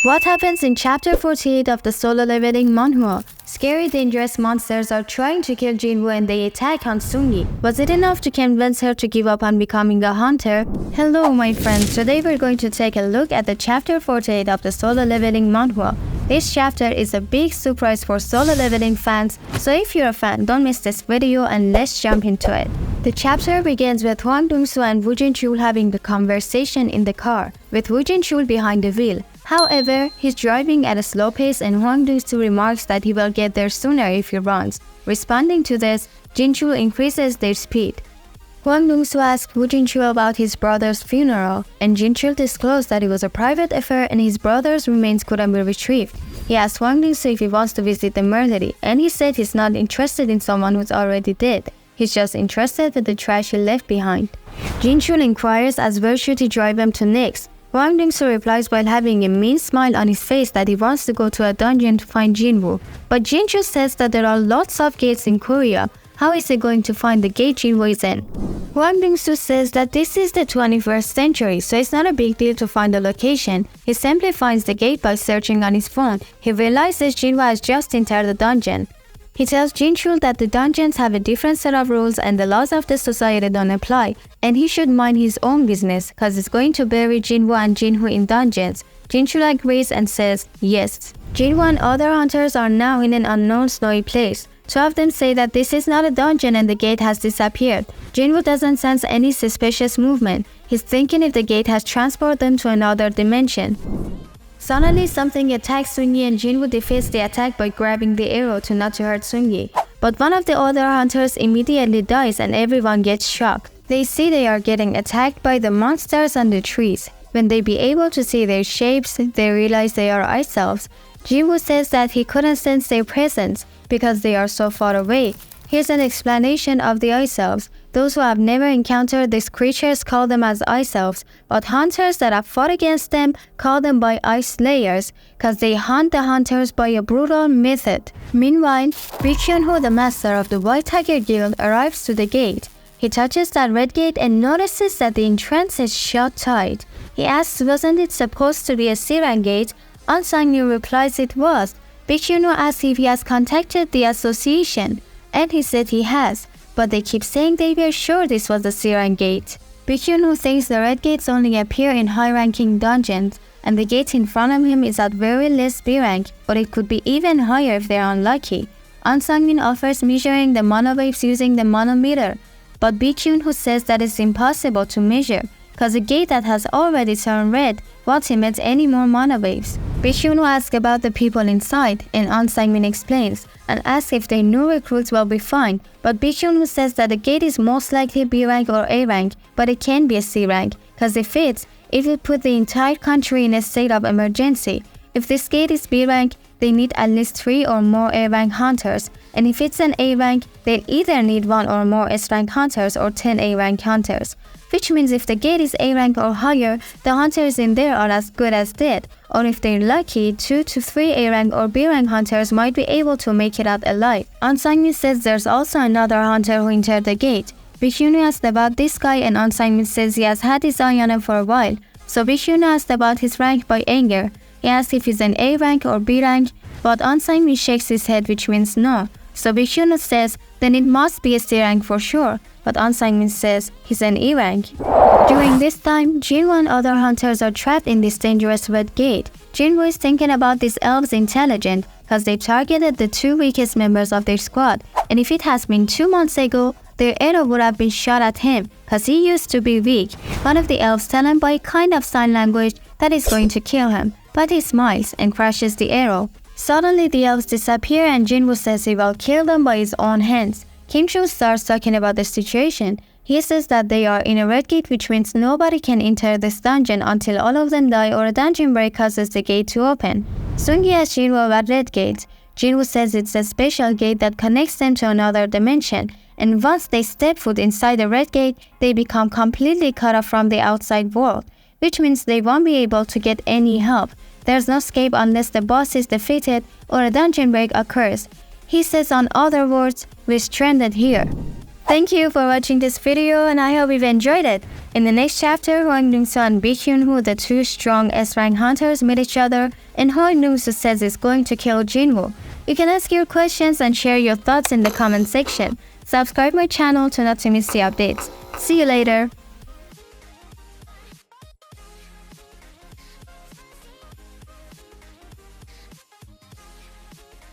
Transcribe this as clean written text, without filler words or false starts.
What happens in chapter 48 of the solo leveling manhwa? Scary, dangerous monsters are trying to kill Jinwoo and they attack on Sungi. Was it enough to convince her to give up on becoming a hunter? Hello my friends, today we're going to take a look at the chapter 48 of the solo leveling manhwa. This chapter is a big surprise for solo leveling fans, so if you're a fan, don't miss this video and let's jump into it. The chapter begins with Hwang Dong-soo and Woo Jin-chul having a conversation in the car, with Woo Jin-chul behind the wheel. However, he's driving at a slow pace and Hwang Dong-soo remarks that he will get there sooner if he runs. Responding to this, Jin-chul increases their speed. Hwang Dong-soo asks Woo Jin-chul about his brother's funeral, and Jin-chul disclosed that it was a private affair and his brother's remains couldn't be retrieved. He asked Hwang Dong-soo if he wants to visit the murdery, and he said he's not interested in someone who's already dead. He's just interested with the trash he left behind. Jin-chul inquires as where should he drive him to next. Hwang Dong-soo replies while having a mean smile on his face that he wants to go to a dungeon to find Jinwoo. But Jin-chul says that there are lots of gates in Korea. How is he going to find the gate Jinwoo is in? Hwang Dong-soo says that this is the 21st century, so it's not a big deal to find the location. He simply finds the gate by searching on his phone. He realizes Jinwoo has just entered the dungeon. He tells Jin-chul that the dungeons have a different set of rules and the laws of the society don't apply, and he should mind his own business cause it's going to bury Jinwoo and Jinwoo in dungeons. Jin-chul agrees and says yes. Jinwoo and other hunters are now in an unknown snowy place. Two of them say that this is not a dungeon and the gate has disappeared. Jinwoo doesn't sense any suspicious movement. He's thinking if the gate has transported them to another dimension. Suddenly, something attacks Sungi and Jinwoo defeats the attack by grabbing the arrow to not to hurt Sungi. But one of the other hunters immediately dies and everyone gets shocked. They see they are getting attacked by the monsters on the trees. When they be able to see their shapes, they realize they are ice elves. Jinwoo says that he couldn't sense their presence because they are so far away. Here's an explanation of the ice elves. Those who have never encountered these creatures call them as ice elves, but hunters that have fought against them call them by ice slayers, cause they hunt the hunters by a brutal method. Meanwhile, Baek Hyun-ho, the master of the White Tiger Guild, arrives to the gate. He touches that red gate and notices that the entrance is shut tight. He asks, wasn't it supposed to be a Siran gate? An Sang-yu replies it was. Baek Hyun-ho asks if he has contacted the association, and he said he has, but they keep saying they were sure this was the Siran gate. Baek Hyun-ho thinks the red gates only appear in high-ranking dungeons, and the gate in front of him is at very least B rank, but it could be even higher if they're unlucky. An Sang-min offers measuring the mana waves using the manometer, but Baek Hyun-ho says that it's impossible to measure, cause a gate that has already turned red won't emit any more mana waves. Baek Hyun-ho asks about the people inside, and An Sang-min explains, and asks if their new recruits will be fine, but Baek Hyun-ho says that the gate is most likely B rank or A rank, but it can be a C rank, cause if it will put the entire country in a state of emergency. If this gate is B rank, they need at least 3 or more A rank hunters, and if it's an A rank, they'll either need 1 or more S rank hunters or 10 A rank hunters. Which means if the gate is A rank or higher, the hunters in there are as good as dead, or if they're lucky, 2 to 3 A rank or B rank hunters might be able to make it out alive. An Sang-min says there's also another hunter who entered the gate. Baek Hyun-ho asked about this guy and An Sang-min says he has had his eye on him for a while. So Baek Hyun-ho asked about his rank by anger. He asks if he's an A rank or B rank, but An Sang-min shakes his head which means no. So Baek Hyun-ho says then it must be a C rank for sure, but An Sang-min says he's an E rank. During this time, Jinwoo and other hunters are trapped in this dangerous red gate. Jinwoo is thinking about these elves intelligent cause they targeted the 2 weakest members of their squad, and if it has been 2 months ago, their arrow would have been shot at him cause he used to be weak. One of the elves tells him by a kind of sign language that is going to kill him, but he smiles and crashes the arrow. Suddenly the elves disappear and Jinwoo says he will kill them by his own hands. Kim Choo starts talking about the situation. He says that they are in a red gate which means nobody can enter this dungeon until all of them die or a dungeon break causes the gate to open. Sungi asks Jinwoo about red gate. Jinwoo says it's a special gate that connects them to another dimension, and once they step foot inside the red gate, they become completely cut off from the outside world, which means they won't be able to get any help. There's no escape unless the boss is defeated or a dungeon break occurs. He says in other words, we're stranded here. Thank you for watching this video and I hope you've enjoyed it. In the next chapter, Hwang Dong-seo and Baek Hyun-woo, the two strong S-rank hunters, meet each other, and Hwang Dong-seo says he's going to kill Jinwoo. You can ask your questions and share your thoughts in the comment section. Subscribe my channel to not to miss the updates. See you later!